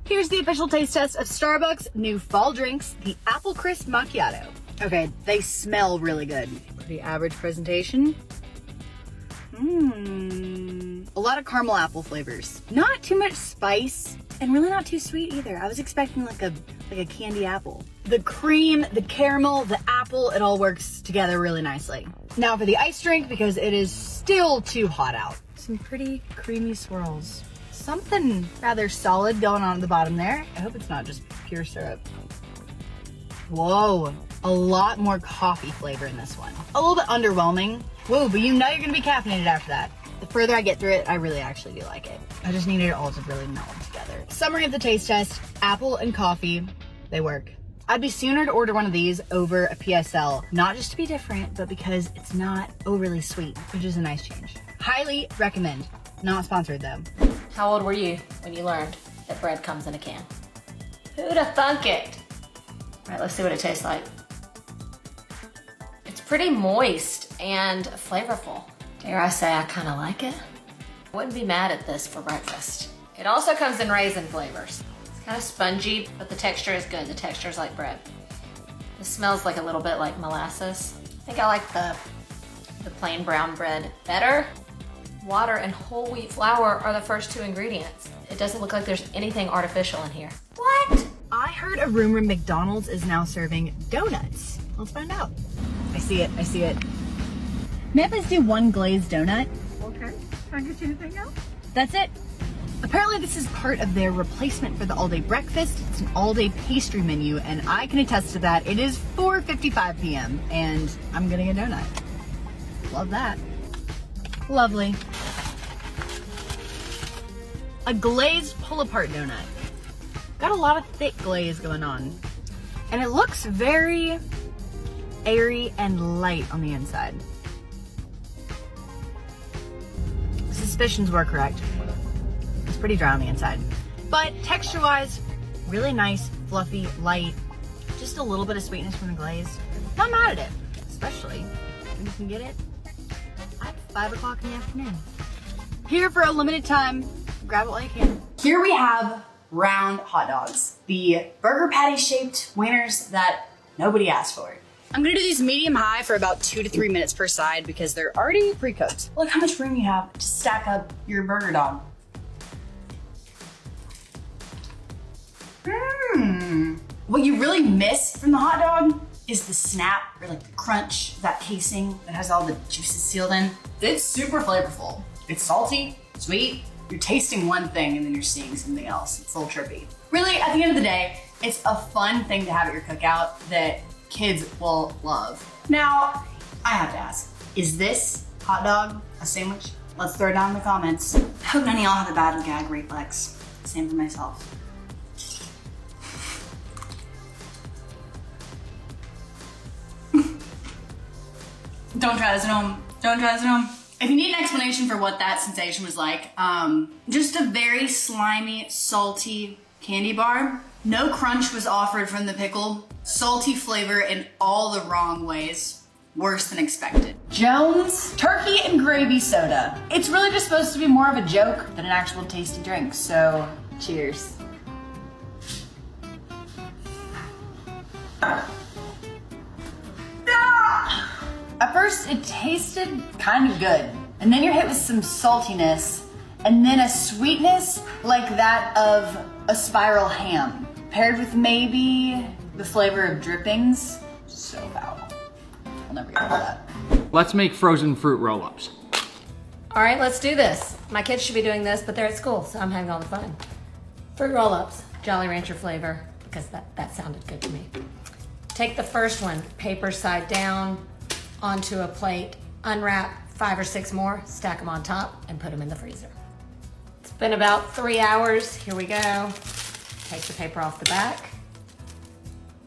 Here's the official taste test of Starbucks' new fall drinks, the Apple Crisp Macchiato. Okay, they smell really good. Pretty average presentation. A lot of caramel apple flavors. Not too much spice, and really not too sweet either. I was expecting like a candy apple. The cream, the caramel, the apple, it all works together really nicely. Now for the iced drink, because it is still too hot out. Some pretty creamy swirls. Something rather solid going on at the bottom there. I hope it's not just pure syrup. Whoa, a lot more coffee flavor in this one. A little bit underwhelming. Whoa, but you know you're gonna be caffeinated after that. The further I get through it, I really actually do like it. I just needed it all to really meld together. Summary of the taste test, apple and coffee, they work. I'd be sooner to order one of these over a PSL, not just to be different, but because it's not overly sweet, which is a nice change. Highly recommend. Not sponsored though. How old were you when you learned that bread comes in a can? Who'd have thunk it? All right, let's see what it tastes like. It's pretty moist and flavorful. Dare I say I kind of like it? I wouldn't be mad at this for breakfast. It also comes in raisin flavors. It's kind of spongy, but the texture is good. The texture is like bread. It smells like a little bit like molasses. I think I like the plain brown bread better. Water and whole wheat flour are the first two ingredients. It doesn't look like there's anything artificial in here. What? I heard a rumor McDonald's is now serving donuts. Let's find out. I see it, I see it. May I please do one glazed donut? Okay, can I get you anything else? That's it. Apparently this is part of their replacement for the all-day breakfast. It's an all-day pastry menu, and I can attest to that. It is 4:55 p.m. and I'm getting a donut. Love that. Lovely. A glazed pull-apart donut. Got a lot of thick glaze going on. And it looks very airy and light on the inside. Suspicions were correct. It's pretty dry on the inside. But texture-wise, really nice, fluffy, light. Just a little bit of sweetness from the glaze. Not mad at it, especially when you can get it at 5 o'clock in the afternoon. Here for a limited time, grab it while you can. Here we have round hot dogs. The burger patty shaped wieners that nobody asked for. I'm gonna do these medium high for about 2 to 3 minutes per side because they're already pre-cooked. Look how much room you have to stack up your burger dog. What you really miss from the hot dog is the snap, or like the crunch, that casing that has all the juices sealed in. It's super flavorful. It's salty, sweet. You're tasting one thing and then you're seeing something else. It's a little trippy. Really, at the end of the day, it's a fun thing to have at your cookout that kids will love. Now, I have to ask, is this hot dog a sandwich? Let's throw it down in the comments. I hope none of y'all have the bad gag reflex. Same for myself. Don't try this at home. Don't try this at home. If you need an explanation for what that sensation was like, just a very slimy, salty candy bar. No crunch was offered from the pickle. Salty flavor in all the wrong ways. Worse than expected. Jones turkey and gravy soda. It's really just supposed to be more of a joke than an actual tasty drink, so cheers. At first, it tasted kind of good. And then you're hit with some saltiness and then a sweetness like that of a spiral ham, paired with maybe the flavor of drippings. So foul. I'll never get over that. Let's make frozen fruit roll-ups. All right, let's do this. My kids should be doing this, but they're at school, so I'm having all the fun. Fruit roll-ups, Jolly Rancher flavor, because that sounded good to me. Take the first one, paper side down, onto a plate, unwrap 5 or 6 more, stack them on top, and put them in the freezer. It's been about 3 hours. Here we go. Take the paper off the back,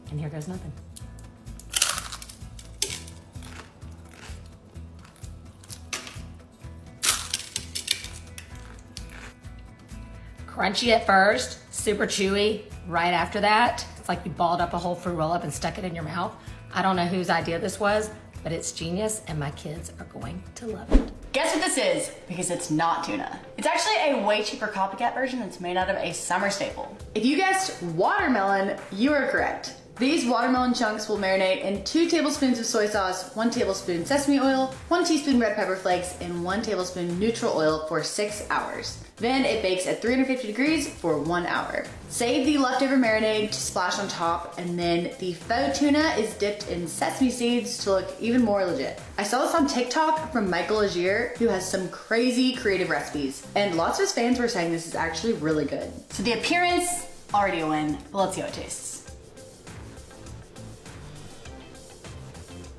and here goes nothing. Crunchy at first, super chewy right after that. It's like you balled up a whole fruit roll-up and stuck it in your mouth. I don't know whose idea this was, but it's genius and my kids are going to love it. Guess what this is? Because it's not tuna. It's actually a way cheaper copycat version that's made out of a summer staple. If you guessed watermelon, you are correct. These watermelon chunks will marinate in 2 tablespoons of soy sauce, 1 tablespoon sesame oil, 1 teaspoon red pepper flakes, and 1 tablespoon neutral oil for 6 hours. Then it bakes at 350 degrees for 1 hour. Save the leftover marinade to splash on top, and then the faux tuna is dipped in sesame seeds to look even more legit. I saw this on TikTok from Michael Agier, who has some crazy creative recipes, and lots of his fans were saying this is actually really good. So the appearance, already a win, but let's see how it tastes.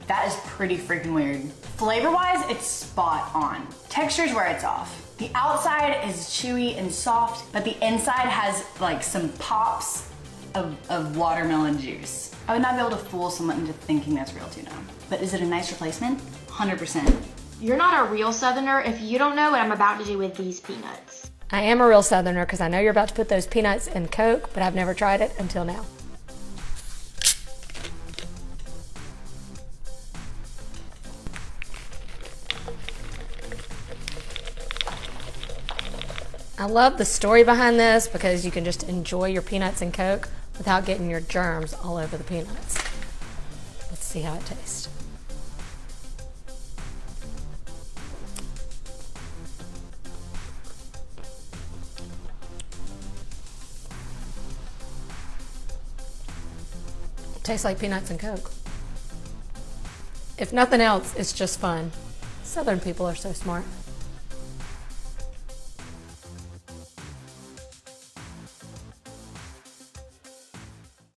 That is pretty freaking weird. Flavor-wise, it's spot on. Texture's where it's off. The outside is chewy and soft, but the inside has like some pops of watermelon juice. I would not be able to fool someone into thinking that's real tuna. But is it a nice replacement? 100%. You're not a real Southerner if you don't know what I'm about to do with these peanuts. I am a real Southerner because I know you're about to put those peanuts in Coke, but I've never tried it until now. I love the story behind this because you can just enjoy your peanuts and Coke without getting your germs all over the peanuts. Let's see how it tastes. It tastes like peanuts and Coke. If nothing else, it's just fun. Southern people are so smart.